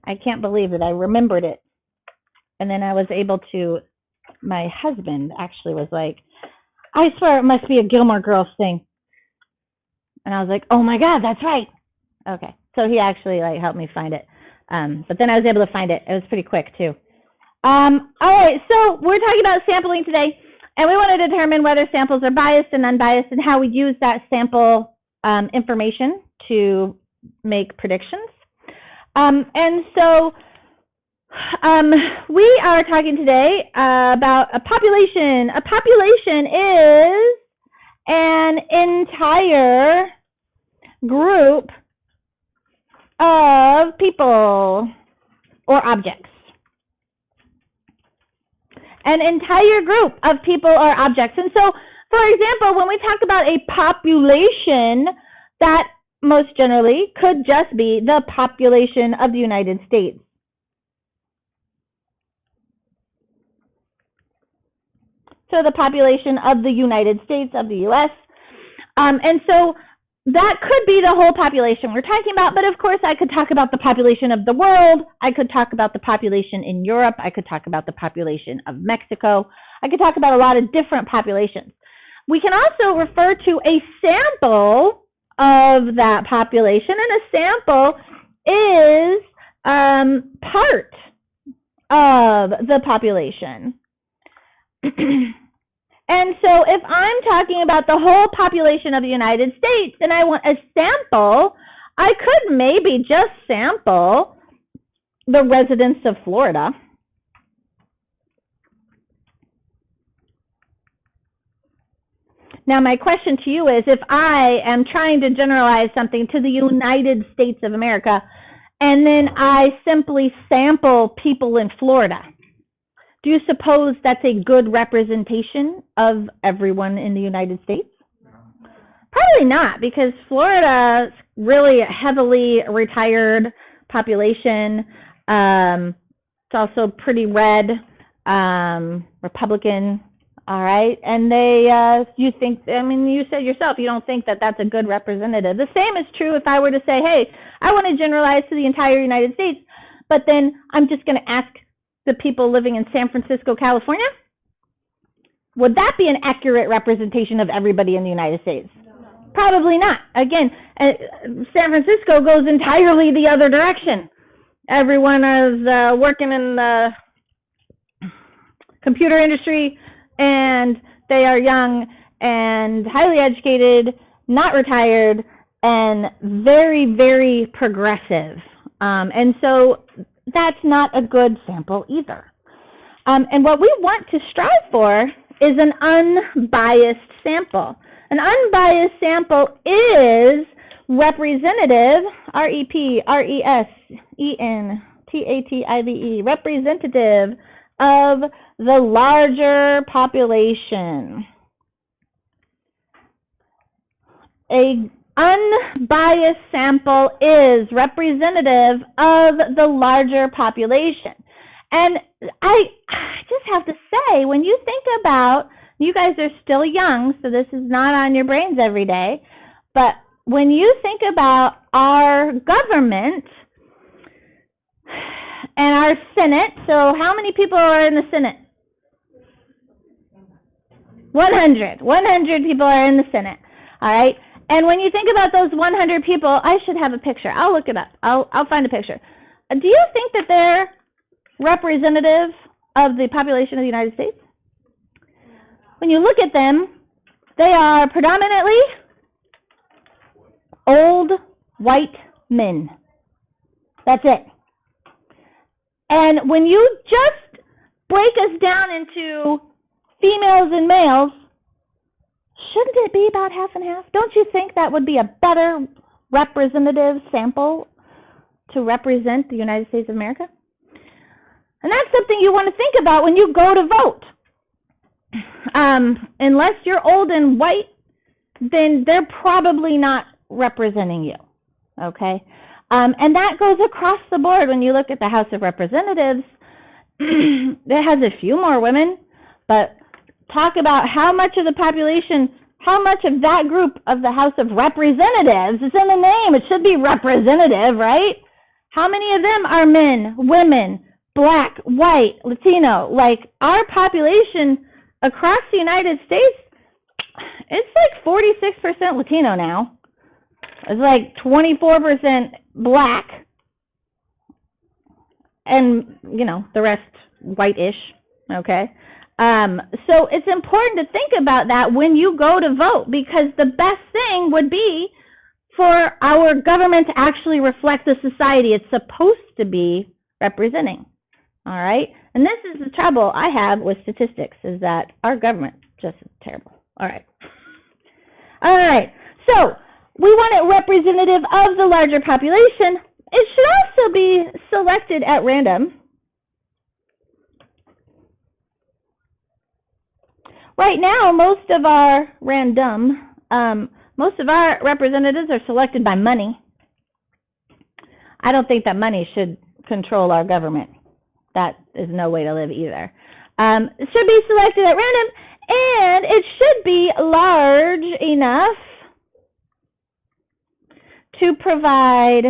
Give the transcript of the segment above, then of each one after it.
I can't believe that I remembered it. And then I was able to, my husband actually was like, I swear it must be a Gilmore Girls thing. And I was like, oh my God, that's right. Okay. So he actually like helped me find it. But then I was able to find it. It was pretty quick too. All right. So we're talking about sampling today, and we want to determine whether samples are biased and unbiased and how we use that sample information to make predictions. And so we are talking today about a population. A population is an entire group of people or objects. An entire group of people or objects. And so, for example, when we talk about a population, that most generally could just be the population of the United States. So the population of the United States, of the U.S. And so that could be the whole population we're talking about, but of course I could talk about the population of the world. I could talk about the population in Europe. I could talk about the population of Mexico. I could talk about a lot of different populations. We can also refer to a sample of that population, and a sample is part of the population. And so if I'm talking about the whole population of the United States and I want a sample, I could maybe just sample the residents of Florida. Now, my question to you is, if I am trying to generalize something to the United States of America, and then I simply sample people in Florida, do you suppose that's a good representation of everyone in the United States? Probably not, because Florida is really a heavily retired population. It's also pretty red, Republican, all right? And you think, I mean, you said yourself, you don't think that that's a good representative. The same is true if I were to say, hey, I want to generalize to the entire United States, but then I'm just going to ask the people living in San Francisco, California? Would that be an accurate representation of everybody in the United States? No. Probably not. Again, San Francisco goes entirely the other direction. Everyone is working in the computer industry, and they are young and highly educated, not retired, and very, very progressive. And so that's not a good sample either. And what we want to strive for is an unbiased sample. An unbiased sample is representative, representative, representative of the larger population. A unbiased sample is representative of the larger population. And I just have to say, when you think about, you guys are still young, so this is not on your brains every day, but when you think about our government and our Senate, so how many people are in the Senate? 100. 100 people are in the Senate, all right? And when you think about those 100 people, I should have a picture. I'll look it up. I'll find a picture. Do you think that they're representative of the population of the United States? When you look at them, they are predominantly old white men. That's it. And when you just break us down into females and males, shouldn't it be about half and half? Don't you think that would be a better representative sample to represent the United States of America? And that's something you want to think about when you go to vote. Unless you're old and white, then they're probably not representing you, okay? And that goes across the board. When you look at the House of Representatives, it has a few more women, but talk about how much of the population, how much of that group of the House of Representatives, it's in the name, it should be representative, right? How many of them are men, women, black, white, Latino? Like, our population across the United States, it's like 46% Latino now. It's like 24% black. And, you know, the rest white-ish, okay? So it's important to think about that when you go to vote, because the best thing would be for our government to actually reflect the society it's supposed to be representing, all right? And this is the trouble I have with statistics, is that our government just is terrible. All right. All right, so we want it representative of the larger population. It should also be selected at random. Right now, most of our representatives are selected by money. I don't think that money should control our government. That is no way to live either. It should be selected at random, and it should be large enough to provide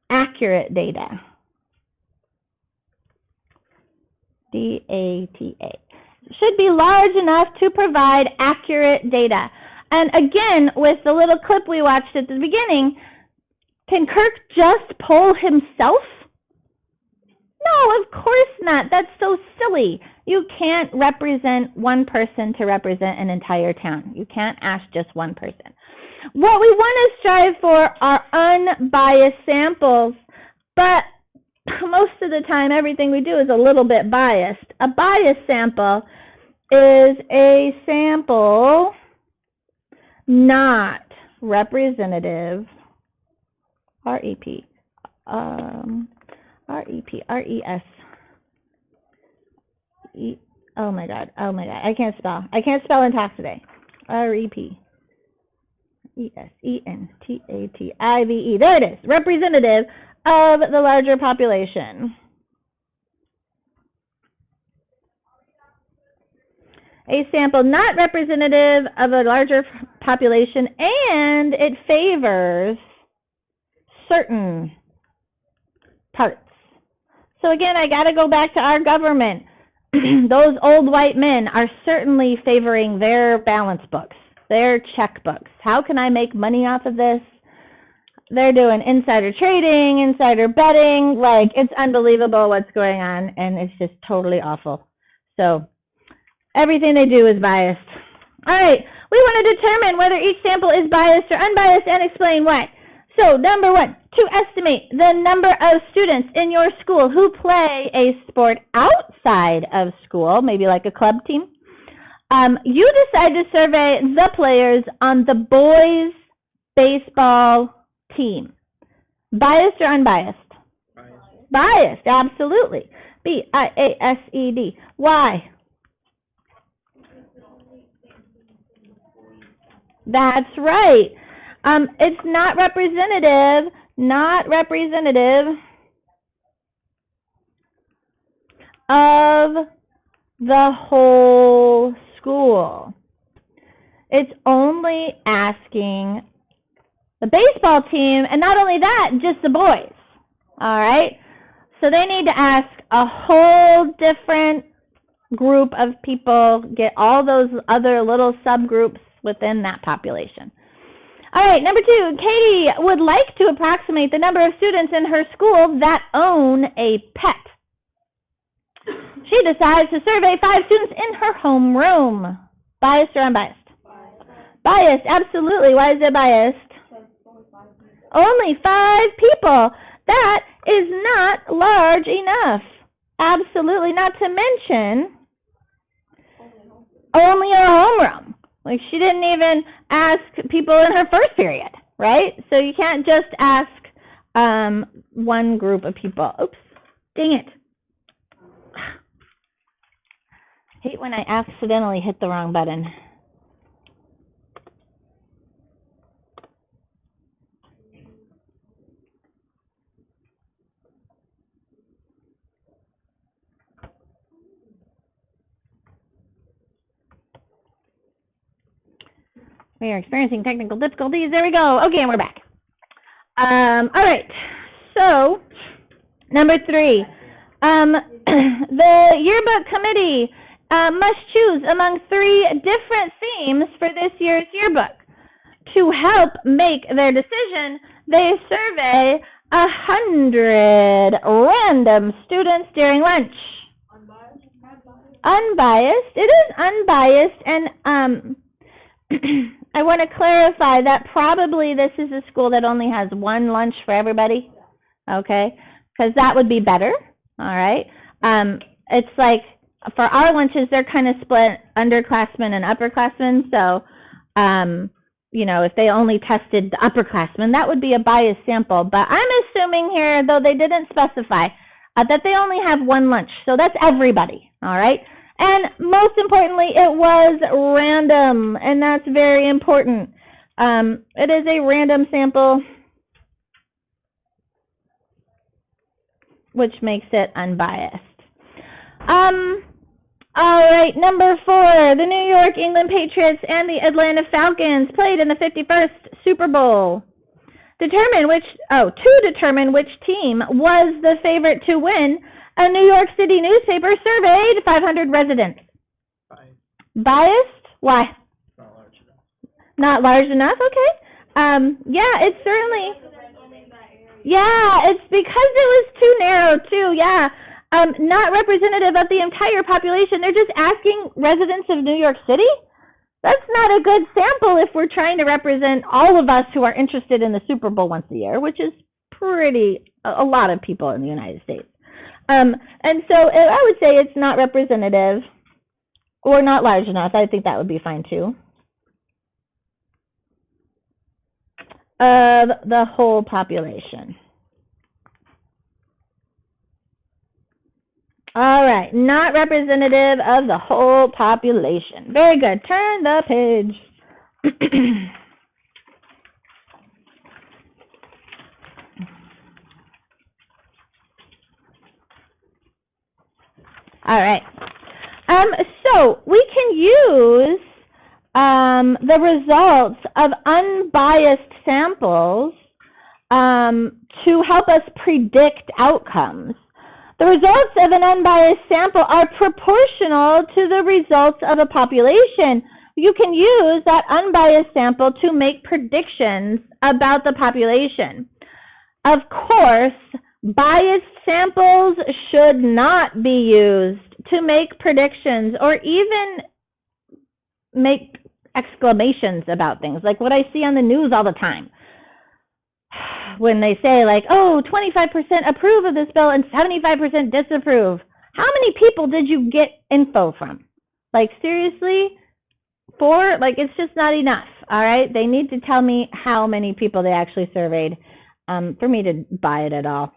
accurate data. D-A-T-A. Should be large enough to provide accurate data. And again, with the little clip we watched at the beginning, can Kirk just poll himself? No, of course not. That's so silly. You can't represent one person to represent an entire town. You can't ask just one person. What we want to strive for are unbiased samples, but most of the time everything we do is a little bit biased. A biased sample is a sample not representative, R-E-P, R-E-P-R-E-S, oh my God, I can't spell and talk today, R-E-P-E-S-E-N-T-A-T-I-V-E, there it is, representative of the larger population. A sample not representative of a larger population, and it favors certain parts. So again, I got to go back to our government. Those old white men are certainly favoring their balance books, their checkbooks. How can I make money off of this? They're doing insider trading, insider betting. Like, it's unbelievable what's going on, and it's just totally awful. So everything they do is biased. All right, we want to determine whether each sample is biased or unbiased and explain why. So, number one, to estimate the number of students in your school who play a sport outside of school, maybe like a club team, you decide to survey the players on the boys' baseball team. Biased or unbiased? Biased. Biased, absolutely. B-I-A-S-E-D. Why? That's right. It's not representative of the whole school. It's only asking the baseball team, and not only that, just the boys. All right? So they need to ask a whole different group of people, get all those other little subgroups within that population. All right, number two, Katie would like to approximate the number of students in her school that own a pet. She decides to survey 5 students in her homeroom. Biased or unbiased? Biased, absolutely. Why is it biased? Only 5 people. That is not large enough. Absolutely, not to mention only her homeroom. Like, she didn't even ask people in her first period, right? So you can't just ask one group of people. Oops, dang it. I hate when I accidentally hit the wrong button. We are experiencing technical difficulties. There we go. Okay, and we're back. All right. So So, number 3, the yearbook committee must choose among 3 different themes for this year's yearbook. To help make their decision, they survey 100 random students during lunch. Unbiased. It is unbiased, and I want to clarify that probably this is a school that only has one lunch for everybody, okay? Because that would be better, all right? It's like for our lunches, they're kind of split underclassmen and upperclassmen, so, you know, if they only tested the upperclassmen, that would be a biased sample. But I'm assuming here, though they didn't specify, that they only have one lunch, so that's everybody, all right? And most importantly, it was random, and that's very important. It is a random sample, which makes it unbiased. All right, number 4, the New York England Patriots and the Atlanta Falcons played in the 51st Super Bowl. To determine which team was the favorite to win, a New York City newspaper surveyed 500 residents. Biased? Why? Not large enough. Not large enough? Okay. Yeah, it's certainly... Yeah, it's because it was too narrow, too, yeah. Not representative of the entire population. They're just asking residents of New York City? That's not a good sample if we're trying to represent all of us who are interested in the Super Bowl once a year, which is a lot of people in the United States. And so I would say it's not representative or not large enough. I think that would be fine too. Of the whole population. All right, not representative of the whole population. Very good. Turn the page. All right. So we can use the results of unbiased samples to help us predict outcomes. The results of an unbiased sample are proportional to the results of a population. You can use that unbiased sample to make predictions about the population. Of course, biased samples should not be used to make predictions or even make exclamations about things, like what I see on the news all the time. When they say, like, oh, 25% approve of this bill and 75% disapprove. How many people did you get info from? Like, seriously? 4? Like, it's just not enough, all right? They need to tell me how many people they actually surveyed for me to buy it at all.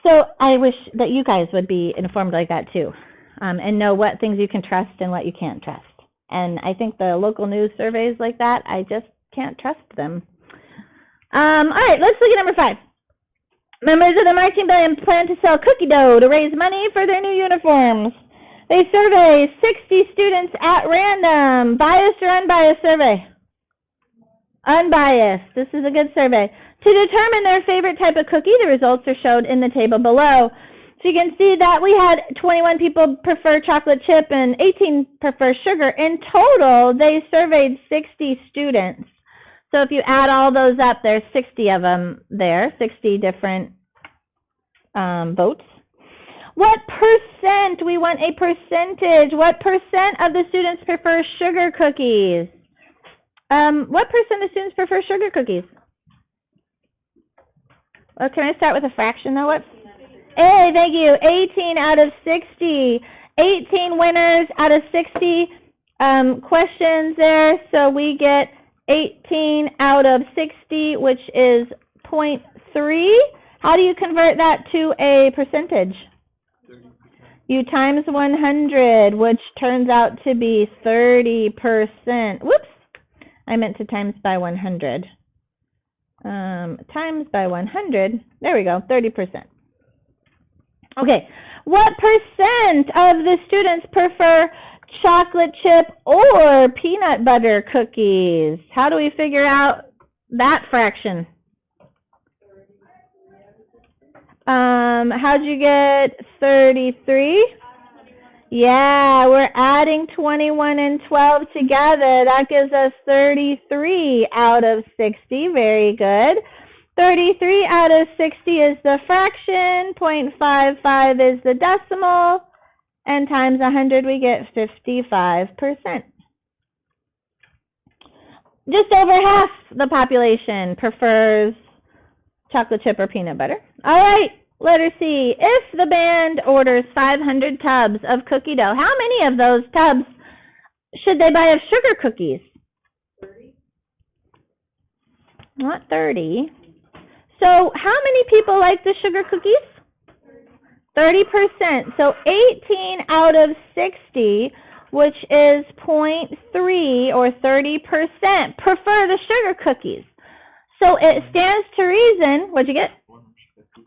So I wish that you guys would be informed like that, too, and know what things you can trust and what you can't trust. And I think the local news surveys like that, I just can't trust them. All right, let's look at number 5. Members of the marching band plan to sell cookie dough to raise money for their new uniforms. They survey 60 students at random. Biased or unbiased survey? Unbiased. This is a good survey. To determine their favorite type of cookie, the results are shown in the table below. So you can see that we had 21 people prefer chocolate chip and 18 prefer sugar. In total, they surveyed 60 students. So if you add all those up, there's 60 of them there, 60 different votes. What percent? We want a percentage. What percent of the students prefer sugar cookies? What percent of students prefer sugar cookies? Well, can I start with a fraction, though? What? Hey, thank you. 18 out of 60. 18 winners out of 60 questions there. So we get 18 out of 60, which is 0.3. How do you convert that to a percentage? 30%. You times 100, which turns out to be 30%. Whoops. I meant to times by 100. Times by 100. There we go, 30%. Okay. What percent of the students prefer chocolate chip or peanut butter cookies? How do we figure out that fraction? How'd you get 33? Yeah, we're adding 21 and 12 together. That gives us 33 out of 60. Very good. 33 out of 60 is the fraction. 0.55 is the decimal. And times 100, we get 55%. Just over half the population prefers chocolate chip or peanut butter. All right. Letter C, if the band orders 500 tubs of cookie dough, how many of those tubs should they buy of sugar cookies? 30. Not 30. So how many people like the sugar cookies? 30%. So 18 out of 60, which is 0.3 or 30%, prefer the sugar cookies. So it stands to reason, what'd you get?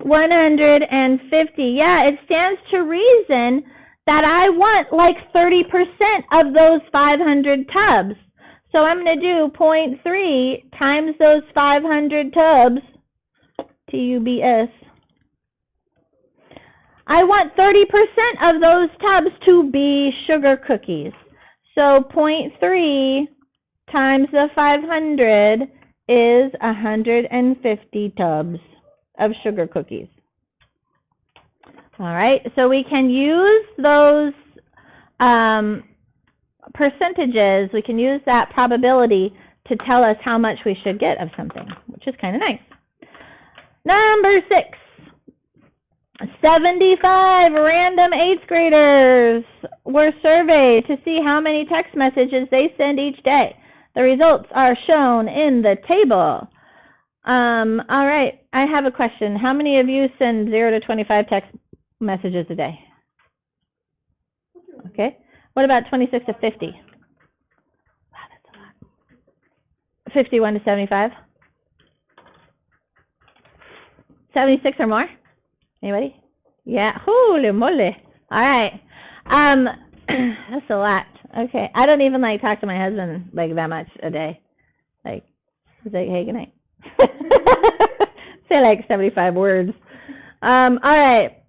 150. Yeah, it stands to reason that I want like 30% of those 500 tubs. So I'm going to do 0.3 times those 500 tubs, TUBS. I want 30% of those tubs to be sugar cookies. So 0.3 times the 500 is 150 tubs of sugar cookies. All right, so we can use those percentages, we can use that probability to tell us how much we should get of something, which is kind of nice. Number 6, 75 random 8th graders were surveyed to see how many text messages they send each day. The results are shown in the table. All right, I have a question. How many of you send 0 to 25 text messages a day? Okay. What about 26 to 50? Wow, that's a lot. 51 to 75? 76 or more? Anybody? Yeah. Holy moly. All right. That's a lot. Okay. I don't even talk to my husband that much a day. He's like, hey, good night. Say 75 words. All right.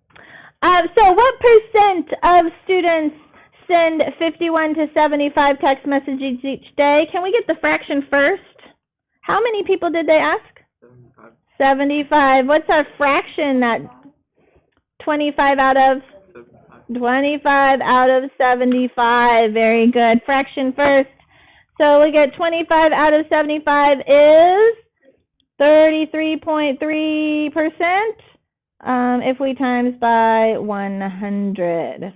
So what percent of students send 51 to 75 text messages each day? Can we get the fraction first? How many people did they ask? 75. 75. What's our fraction? That 25 out of? 75. 25 out of 75. Very good. Fraction first. So we get 25 out of 75 is 33.3%. If we times by 100.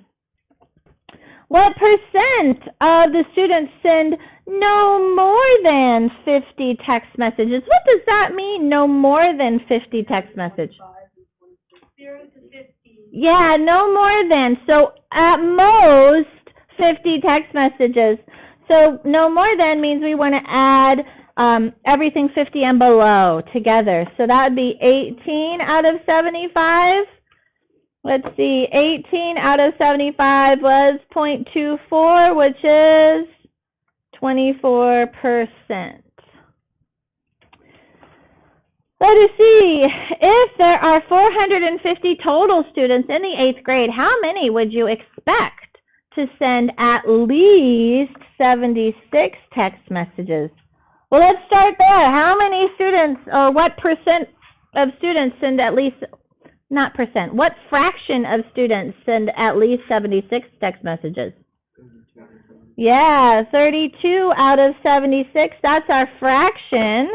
What percent of the students send no more than 50 text messages? What does that mean, no more than 50 text messages? 0 to 50. Yeah, no more than. So at most 50 text messages. So no more than means we want to add everything 50 and below together. So that would be 18 out of 75. Let's see, 18 out of 75 was 0.24, which is 24%. Let us see, if there are 450 total students in the 8th grade, how many would you expect to send at least 76 text messages? Well, let's start there. How many students, or what percent of students send at least, not percent, what fraction of students send at least 76 text messages? 32. Yeah, 32 out of 76, that's our fraction.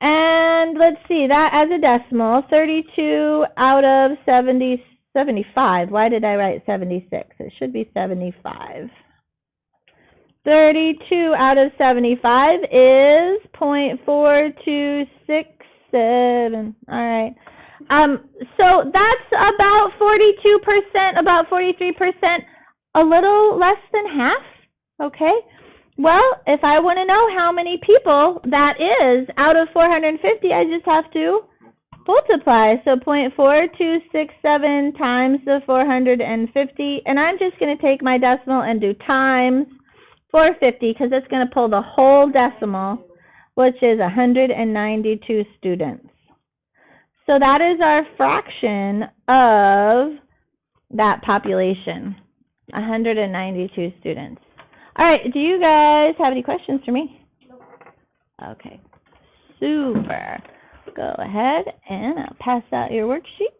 And let's see, that as a decimal, 32 out of 75. Why did I write 76? It should be 75. 32 out of 75 is 0.4267. All right. So that's about 42%, about 43%, a little less than half. Okay. Well, if I want to know how many people that is out of 450, I just have to multiply. So 0.4267 times the 450, and I'm just going to take my decimal and do times 450 because it's going to pull the whole decimal, which is 192 students. So that is our fraction of that population, 192 students. All right, do you guys have any questions for me? Okay, super. Go ahead and I'll pass out your worksheet.